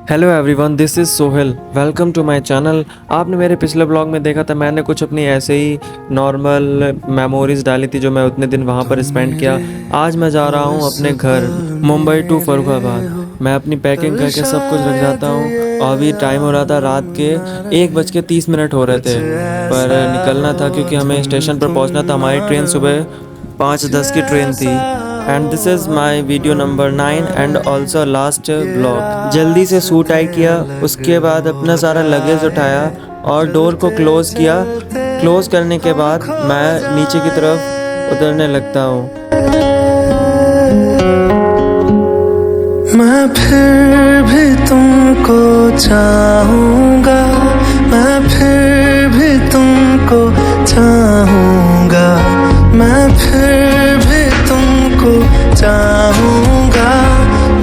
Hello everyone, this is Sohail. Welcome to my channel. आपने मेरे पिछले ब्लॉग में देखा था, मैंने कुछ अपनी ऐसे ही नॉर्मल मेमोरीज डाली थी जो मैं उतने दिन वहाँ पर स्पेंड किया। आज मैं जा रहा हूँ अपने घर मुंबई टू फर्रुखाबाद। मैं अपनी पैकिंग करके सब कुछ रख जाता हूँ और अभी टाइम हो रहा था रात के 1:30 हो रहे थे, पर निकलना था क्योंकि हमें स्टेशन पर पहुँचना था। हमारी ट्रेन सुबह 5:10 की ट्रेन थी। And this is my video number 9 and also last blog. जल्दी से सूट टाई किया, उसके बाद अपना सारा लगेज उठाया और डोर को क्लोज़ किया। क्लोज़ करने के बाद मैं नीचे की तरफ उतरने लगता हूँ। मैं फिर भी तुमको चाहूँगा, मैं फिर भी तुमको चाहूँगा, मैं फिर भी तुमको चाहूँगा,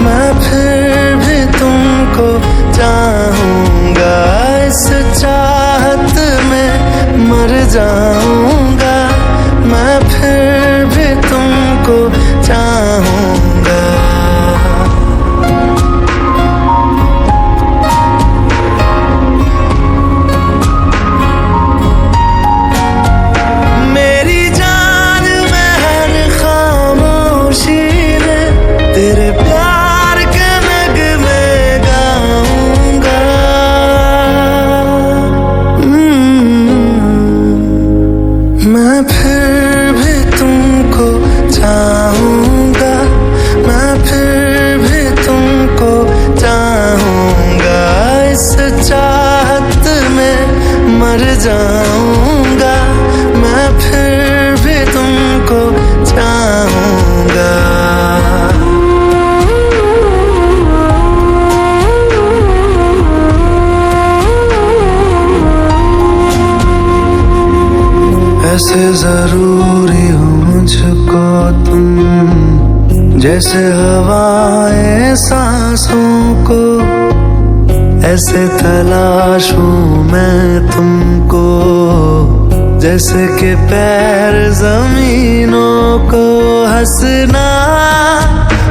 मैं फिर भी तुमको चाहूँगा। इस चाहत में मर जाऊँगा, मैं फिर भी तुमको चाहूँगा। मैं फिर भी तुमको चाहूँगा, मैं फिर भी तुमको चाहूँगा। इस चाहत में मर जाऊँगा, मैं फिर भी तुमको चाहूँगा। ऐसे जरूरी हो मुझको तुम, जैसे हवाएं सांसों को, ऐसे तलाशूं मैं तुमको, जैसे कि पैर जमीनों को। हंसना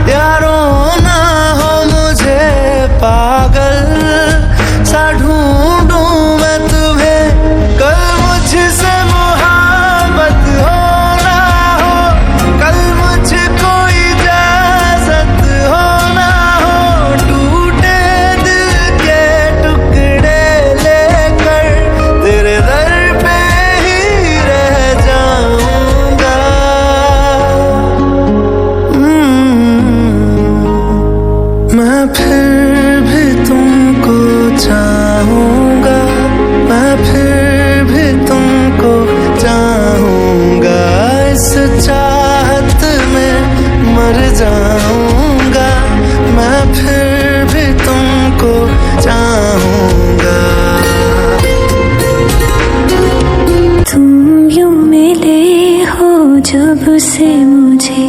या रोना हो मुझे पागल सा ढूंढूं मैं तुम्हें, कल मुझसे मैं फिर भी तुमको चाहूँगा, मैं फिर भी तुमको चाहूँगा। इस चाहत में मर जाऊँगा, मैं फिर भी तुमको चाहूँगा। तुम यूं मिले हो जब से मुझे,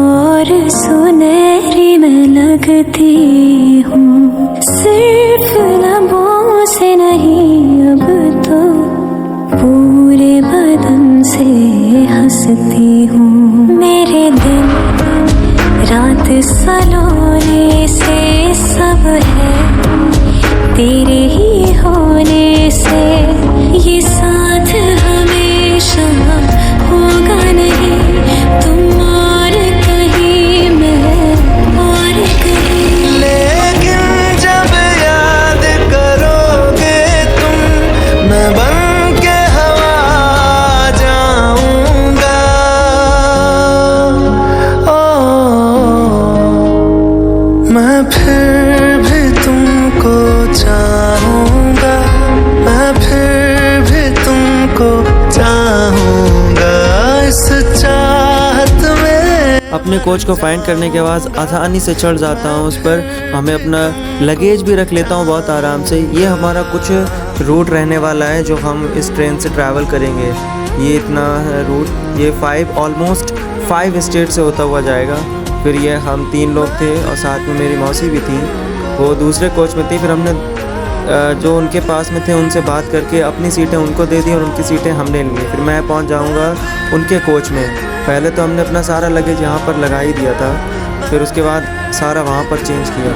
और सुनहरी मैं लगती हूँ। सिर्फ लबों से नहीं, अब तो पूरे बदन से हंसती हूँ। मेरे दिन रात सलोने से सब है तेरे ही होने से। ये साथ हमेशा होगा नहीं, तुम और कहीं मैं और कहीं। लेकिन जब याद करोगे तुम, मैं बन के हवा जाऊंगा। मैं फिर भी तुमको चाहूँगा, मैं फिर भी तुमको चाहूँगा। इस चाहत में अपने कोच को फाइंड करने के बाद आसानी से चढ़ जाता हूँ उस पर। हमें अपना लगेज भी रख लेता हूँ बहुत आराम से। ये हमारा कुछ रूट रहने वाला है जो हम इस ट्रेन से ट्रैवल करेंगे। ये इतना रूट, ये ऑलमोस्ट 5 स्टेट से होता हुआ जाएगा। फिर ये हम 3 लोग थे और साथ में मेरी मौसी भी थी, वो दूसरे कोच में थी। फिर हमने जो उनके पास में थे उनसे बात करके अपनी सीटें उनको दे दी और उनकी सीटें हमने ली। फिर मैं पहुंच जाऊंगा उनके कोच में। पहले तो हमने अपना सारा लगेज यहाँ पर लगा ही दिया था, फिर उसके बाद सारा वहाँ पर चेंज किया।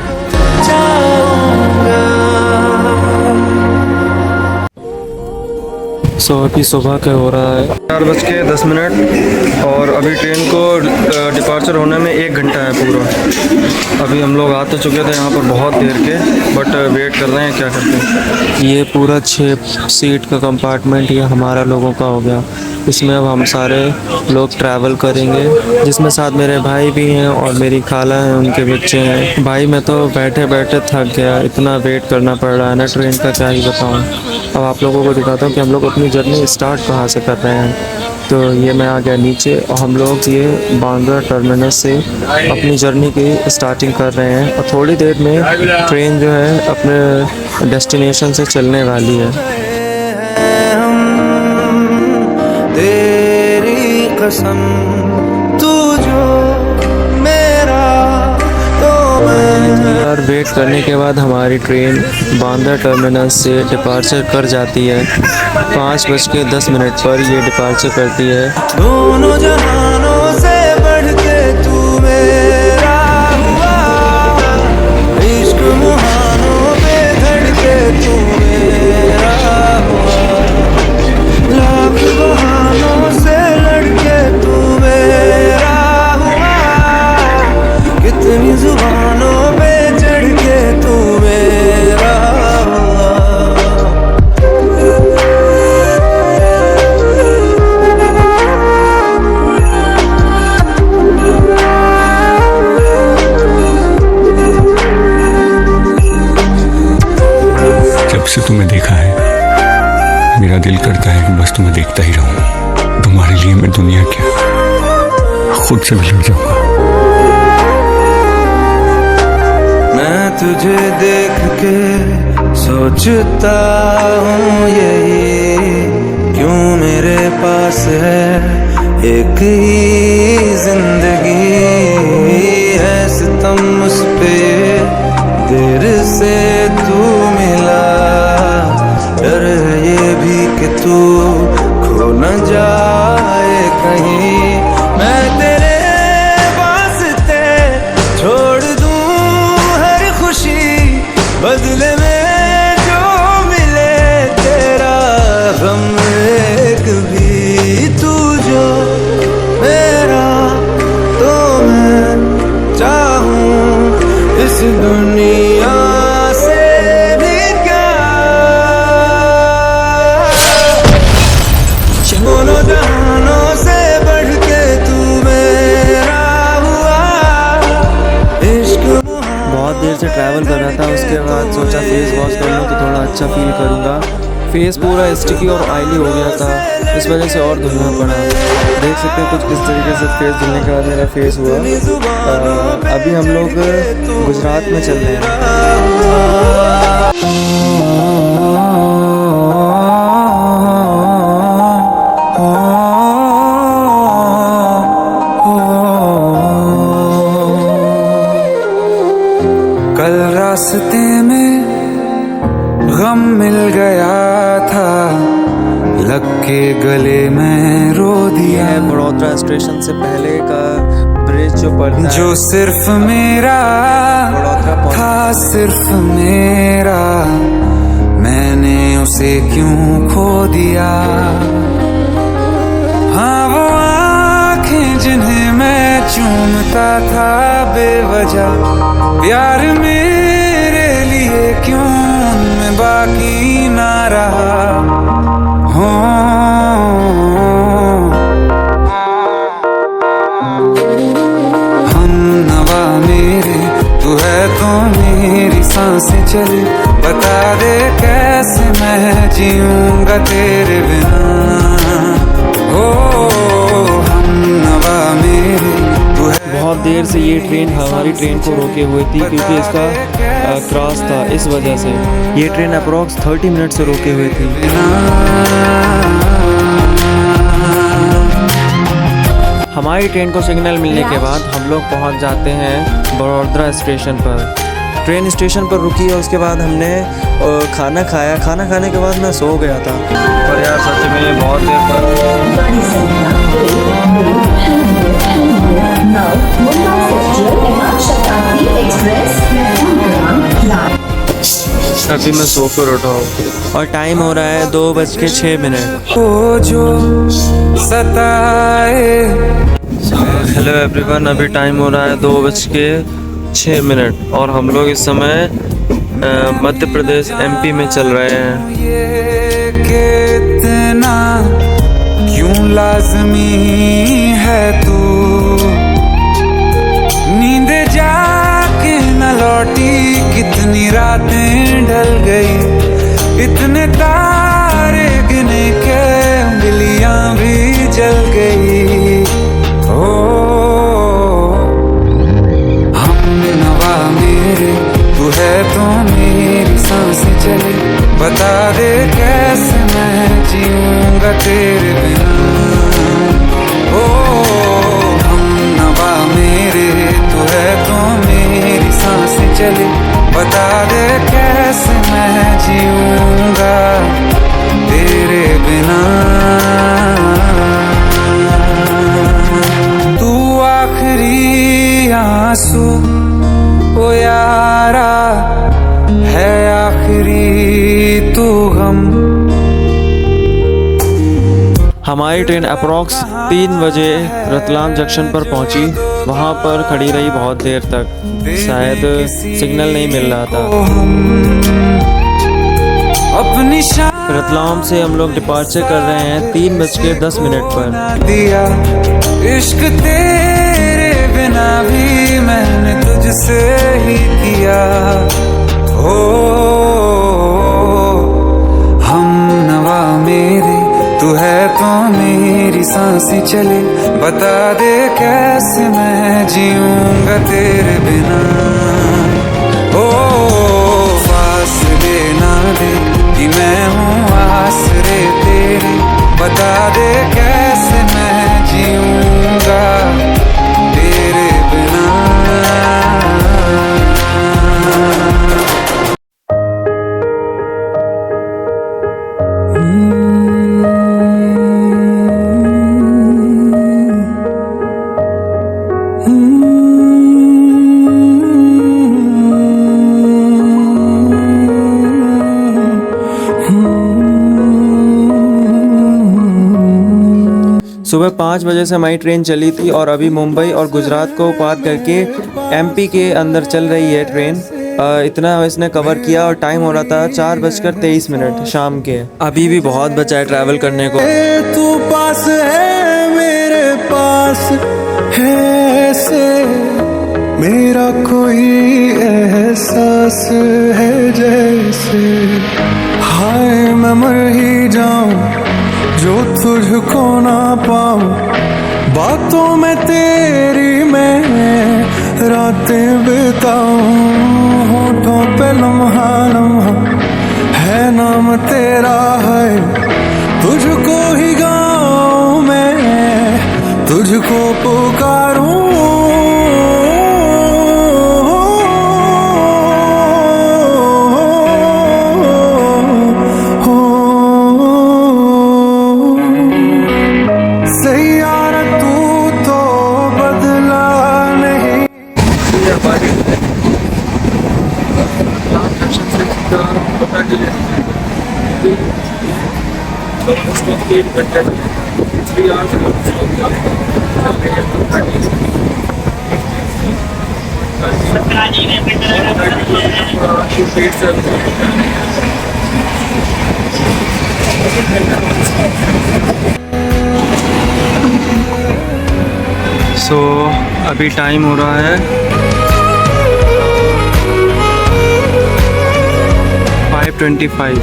सो अभी सुबह का हो रहा है 4:10 और अभी ट्रेन को डिपार्चर होने में 1 घंटा है पूरा। अभी हम लोग आ तो चुके थे यहाँ पर बहुत देर के, बट वेट कर रहे हैं, क्या करते हैं। ये पूरा 6 सीट का कंपार्टमेंट ये हमारा लोगों का हो गया। इसमें अब हम सारे लोग ट्रैवल करेंगे, जिसमें साथ मेरे भाई भी हैं और मेरी खाला हैं, उनके बच्चे हैं। भाई मैं तो बैठे बैठे थक गया, इतना वेट करना पड़ रहा है ना ट्रेन का, क्या ही बताऊँ। अब आप लोगों को दिखाता हूँ कि हम लोग अपनी जर्नी स्टार्ट कहाँ से कर रहे हैं। तो ये मैं आ गया नीचे और हम लोग ये बांद्रा टर्मिनस से अपनी जर्नी की स्टार्टिंग कर रहे हैं और थोड़ी देर में ट्रेन जो है अपने डेस्टिनेशन से चलने वाली है। तेरी कसम तू जो मेरा तो मैं। और वेट करने के बाद हमारी ट्रेन बांद्रा टर्मिनस से डिपार्चर कर जाती है। 5:10 पर ये डिपार्चर करती है। दोनों जहानों से बढ़ के तू मेरा हुआ, इश्क मुहानों पे धड़के तू मेरा हुआ, लाख बहानों से लड़के तू मेरा हुआ, कितनी जुबानों पे चढ़ के तू मेरा हुआ। जब से तुम्हें देखा है मेरा दिल करता है कि बस तुम्हें देखता ही रहूं। तुम्हारे लिए मैं दुनिया क्या खुद से भी लड़ जाऊंगा। मैं तुझे देख के सोचता हूँ यही, क्यों मेरे पास है एक ही जिंदगी है। सितम उस पे देर से तू मिला, डर है ये भी कि तू खो न जाए कहीं। मैं तेरे वास्ते छोड़ दूं हर खुशी, बदले में जो मिले तेरा गम एक भी। तू जो मेरा तो मैं चाहूं इस दुनिया से भी क्या। दोनों जहानों से बढ़ के तू मेरा हुआ, इश्क। बहुत देर से ट्रैवल कर रहा था, उसके बाद सोचा फेस वॉश कर लूँ तो थोड़ा अच्छा फील करूँगा। फेस पूरा स्टिकी और ऑयली हो गया था, इस वजह से और धुलना पड़ा। देख सकते हैं कुछ इस तरीके से फेस धुलने के बाद मेरा फेस हुआ। अभी हम लोग गुजरात में चल रहे हैं। कल रास्ते में गम मिल गया था, लग के गले में रो दिया। है बड़ौदा स्टेशन से पहले का ब्रिज जो पड़ता है, जो सिर्फ मेरा था, सिर्फ मेरा, मैंने उसे क्यों खो दिया। हाँ वो आँखें जिन्हें मैं चूमता था बेवजह, प्यार मेरे लिए क्यों उनमें बाकी ना रहा। हो हम नवा मेरे, तू है तो मेरी सांसें चले, बता दे कैसे मैं जीऊंगा तेरे बिना। हो हम नवा मेरे, तू है। बहुत देर से ये ट्रेन हमारी ट्रेन को रोके हुए थी क्योंकि इसका क्रॉस था, इस वजह से ये ट्रेन अप्रॉक्स 30 मिनट से रोके हुए थी। हमारी ट्रेन को सिग्नल मिलने के बाद हम लोग पहुंच जाते हैं बड़ौदा स्टेशन पर। ट्रेन स्टेशन पर रुकी और उसके बाद हमने खाना खाया। खाना खाने के बाद मैं सो गया था। पर यार सच में बहुत देर पर अभी मैं सो कर उठा हूँ और टाइम हो रहा है 2:06। वो जो सताए। हेलो एवरीवन, अभी टाइम हो रहा है 2:06 और हम लोग इस समय मध्य प्रदेश MP में चल रहे हैं। ये कितना क्यों लाज़मी है तू, नींद जाके न लौटी, कितनी रातें ढल गई, इतने तारे गिने के उंगलियां भी जल गई। ओ हम नवा मेरे, तू है तो मेरी सांसें चले, बता दे कैसे मैं जीऊंगा तेरे बिना। ओ हम नवा मेरे, तू है तो मेरी सांसें चले, बता दे कैसे मैं जीऊंगा तेरे बिना। तू आखिरी आंसू ओ यारा है, आखिरी तू गम। हमारी ट्रेन अप्रॉक्स 3 बजे रतलाम जंक्शन पर पहुंची। वहां पर खड़ी रही बहुत देर तक, शायद सिग्नल नहीं मिल रहा था। अपनी रतलाम से हम लोग डिपार्चर कर रहे हैं 3:10 पर। दिया इश्क तेरे बिना भी मैंने तुझसे ही किया। ओ हम नवा मेरे, तू है तो मेरी सांसें चले, बता दे कैसे मैं जीऊंगा तेरे बिना। ओ फासले ना दे कि मैं हूँ आसरे तेरे, बता दे कैसे मैं जीऊंगा तेरे बिना। सुबह 5 बजे से हमारी ट्रेन चली थी और अभी मुंबई और गुजरात को पार करके MP के अंदर चल रही है ट्रेन। इतना इसने कवर किया और टाइम हो रहा था 4:23 शाम के। अभी भी बहुत बचा है ट्रैवल करने को। तू पास है मेरे पास है ऐसे, मेरा कोई एहसास है जैसे, हाय मैं मर ही जाऊं जो तुझको ना पाऊं, बातों में तेरी मैं रातें बिताऊं, होठों पे लम्हा लम्हा है नाम तेरा है, तुझको ही गाऊं मैं, तुझको पुकारूं। सो अभी टाइम हो रहा है 5:25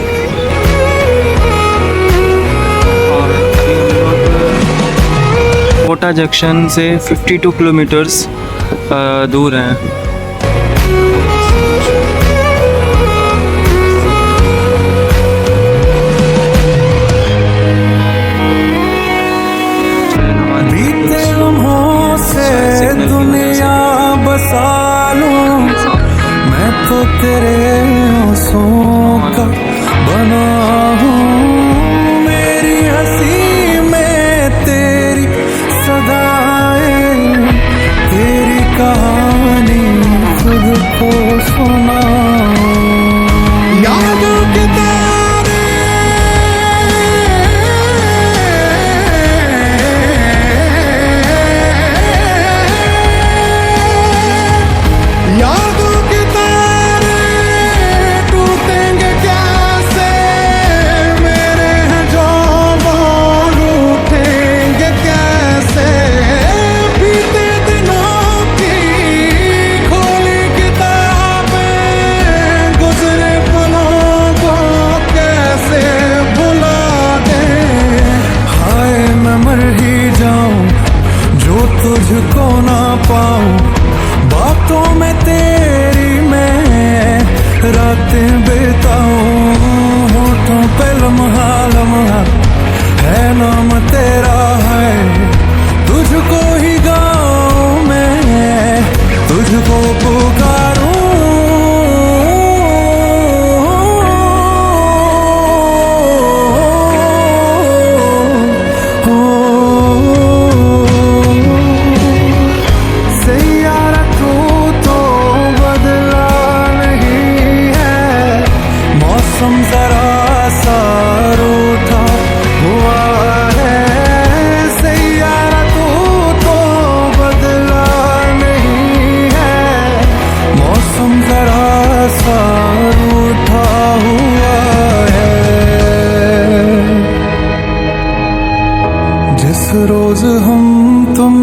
और अभी हम लोग कोटा जंक्शन से 52 किलोमीटर्स दूर हैं। दुनिया बसा लूं मैं तो तेरे आंसुओं का बना हूँ, मेरी हंसी में तेरी सदाएं, तेरी कहानी रातें बिताऊं, होठों पे लम्हा लम्हा है नाम तेरा है, तुझको ही गाऊं मैं, तुझको पुकारूं। सैयारा तू तो बदला नहीं है, मौसम जरा सा रूठा हुआ है। सैयारा तू तो बदला नहीं है, मौसम जरा सा रूठा हुआ है। जिस रोज हम तुम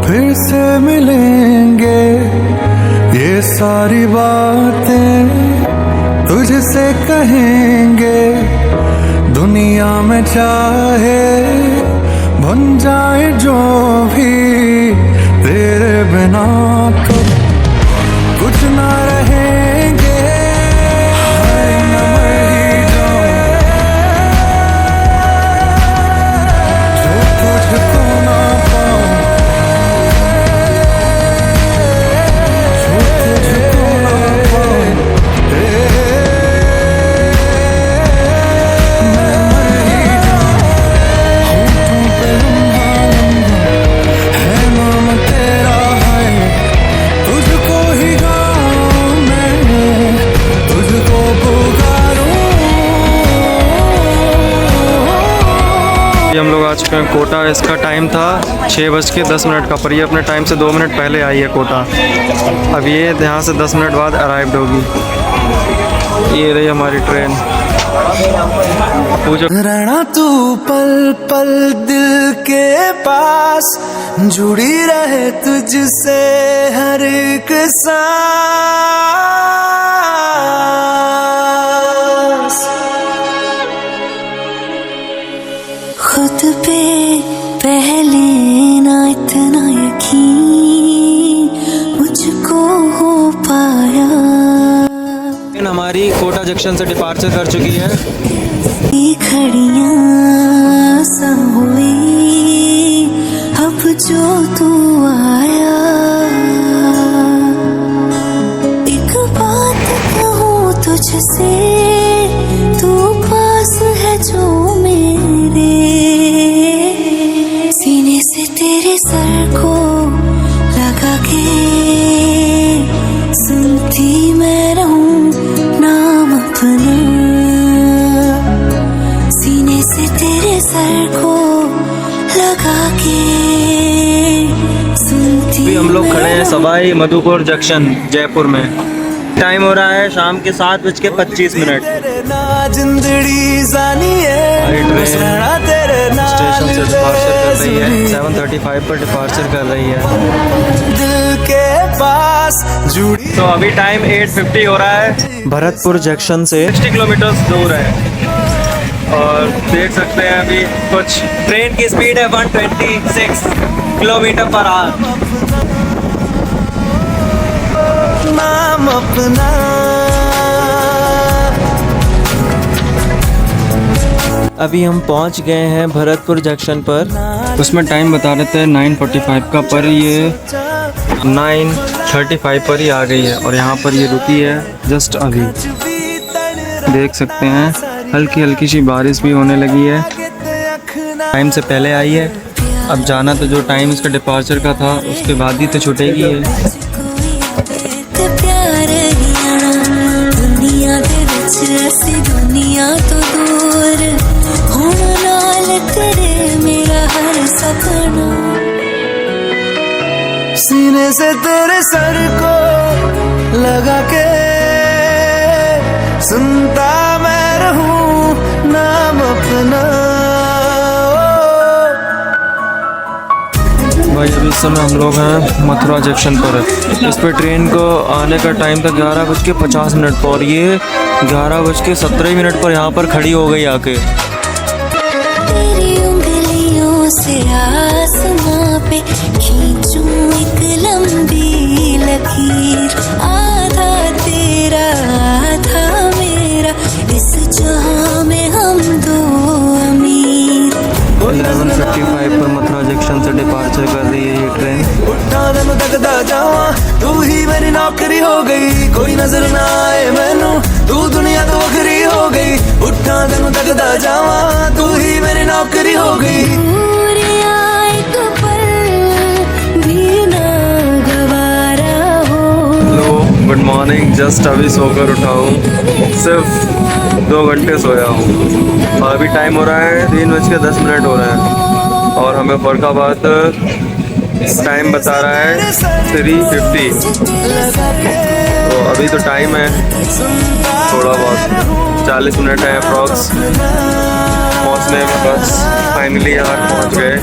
फिर से मिलेंगे, ये सारी बातें तुझसे कहेंगे। दुनिया में चाहे बन जाए जो भी, तेरे बिना तो कुछ ना रहेंगे। हाय मैं मर ही जाऊं, जो तुझको ना पाऊं, जो तुझको ना पाऊं। मैं मर ही जाऊं, होठों पे लम्हा लम्हा है नाम तेरा है, तुझको ही गाऊं मैं, तुझको पुकारूं। ये हम लोग आ चुके हैं कोटा। इसका टाइम था 6:10 का, पर ये अपने टाइम से 2 मिनट पहले आई है कोटा। अब ये यहाँ से 10 मिनट बाद अराइव्ड होगी। ये रही हमारी ट्रेन। पूजा रहना तू पल पल दिल के पास, जुड़ी रहे तुझसे हर एक सांस। खुद पे पहले ना इतना यकीन मुझको हो पाया, ट्रेन हमारी कोटा जंक्शन से डिपार्चर कर चुकी है। ये घड़ियां सा हुई अब जो तू आया। एक बात कहूँ तुझसे, तू पास है जो मेरे, सीने से तेरे सर को लगा के सुनती मैं रहूं नाम अपना, सीने से तेरे सर को लगा के सुनती। अभी हम लोग खड़े हैं सवाई माधोपुर जंक्शन जयपुर में। टाइम हो रहा है शाम के 7:25। जिंदड़ी जानी है, स्टेशन से डिपार्चर कर रही है, 7:35 पर डिपार्चर कर रही है। दिल के पास जुड़ी। तो अभी टाइम 8:50 हो रहा है। भरतपुर जंक्शन से 60 किलोमीटर दूर है और देख सकते हैं अभी कुछ ट्रेन की स्पीड है 126 किलोमीटर पर आवर। नाम अपना अभी हम पहुंच गए हैं भरतपुर जंक्शन पर। उसमें टाइम बता रहे थे 9:45 का, पर ये 9:35 पर ही आ गई है और यहाँ पर ये रुकी है जस्ट अभी। देख सकते हैं हल्की हल्की सी बारिश भी होने लगी है। टाइम से पहले आई है। अब जाना तो जो टाइम इसका डिपार्चर का था उसके बाद ही तो छूटेगी है। दुनिया तो दूर होना नाल तेरे मेरा हर सपना, सीने से तेरे सर को लगा के सुनता मैं रहूं नाम अपना। भाई अभी इस समय हम लोग हैं मथुरा जंक्शन पर। इस पर ट्रेन को आने का टाइम था 11:50 पर और ये 11:17 पर यहाँ पर खड़ी हो गई आके। तेरी उंगलियों से आसमां पे खींचूं एक लंबी लकीर, आधा तेरा कोई नजर ना आए मैनू, तू दुनिया तो वखरी हो गई, उठा तेनू तकदा जावा, तू ही मेरी नौकरी हो गई। दूर एक पल भी ना गवारा हो। Hello, good morning. जस्ट अभी सोकर उठा हूँ, सिर्फ 2 घंटे सोया हूँ और अभी टाइम हो रहा है 3:10 हो रहे हैं और हमें फरखाबाद टाइम बता रहा है 3:50। तो अभी तो टाइम है थोड़ा बहुत, 40 मिनट है अप्रॉक्स पहुँचने में। बस फाइनली यहाँ पहुँच गए,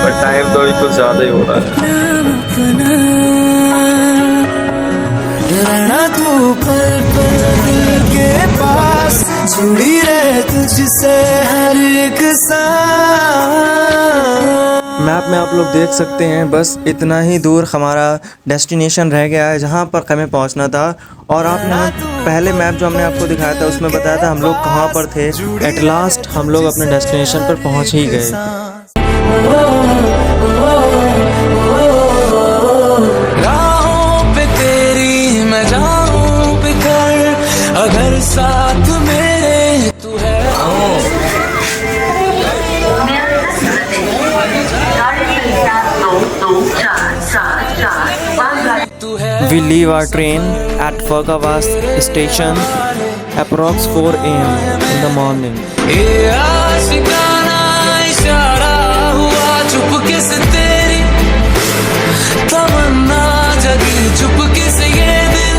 पर टाइम तो अभी कुछ ज़्यादा ही हो रहा है। रहना तू पल पल दिल के पास, जुड़ी रहे तुझसे हर एक सांस। मैप में आप लोग देख सकते हैं, बस इतना ही दूर हमारा डेस्टिनेशन रह गया है जहाँ पर हमें पहुँचना था। और आपने पहले मैप जो हमने आपको दिखाया था उसमें बताया था हम लोग कहाँ पर थे। एट लास्ट हम लोग अपने डेस्टिनेशन पर पहुँच ही गए। राहों पे तेरी मैं जाऊं बिखर, अगर साथ मेरे तू है। We leave our train at Fargavas station approx 4 AM in the morning. ये आशिकाना इशारा हुआ चुपके से तेरी तमन्ना जगी, चुपके से ये दिल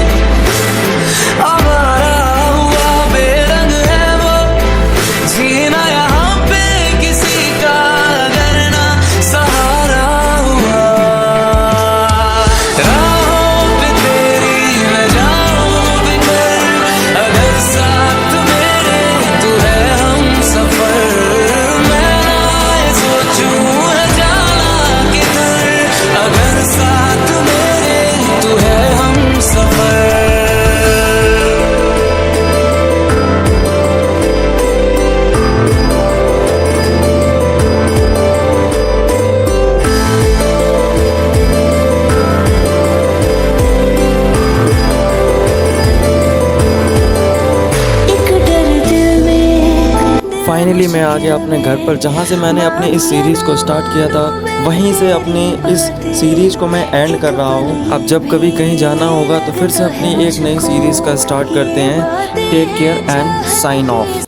आवारा हुआ, बेरंग है वो जीना यहाँ पे किसी का अगर ना सहारा हुआ। राहों पे तेरी मैं जाऊं बिखर, अगर साथ मेरे तू है हम सफर, मैं ना ये सोचूं है जाना किधर, अगर साथ मेरे तू है हम सफर। एक डर दिल में फाइनली मैं आ गया अपने घर पर, जहाँ से मैंने अपने इस सीरीज़ को स्टार्ट किया था वहीं से अपनी इस सीरीज़ को मैं एंड कर रहा हूँ। अब जब कभी कहीं जाना होगा तो फिर से अपनी एक नई सीरीज़ का स्टार्ट करते हैं। Take care and sign of.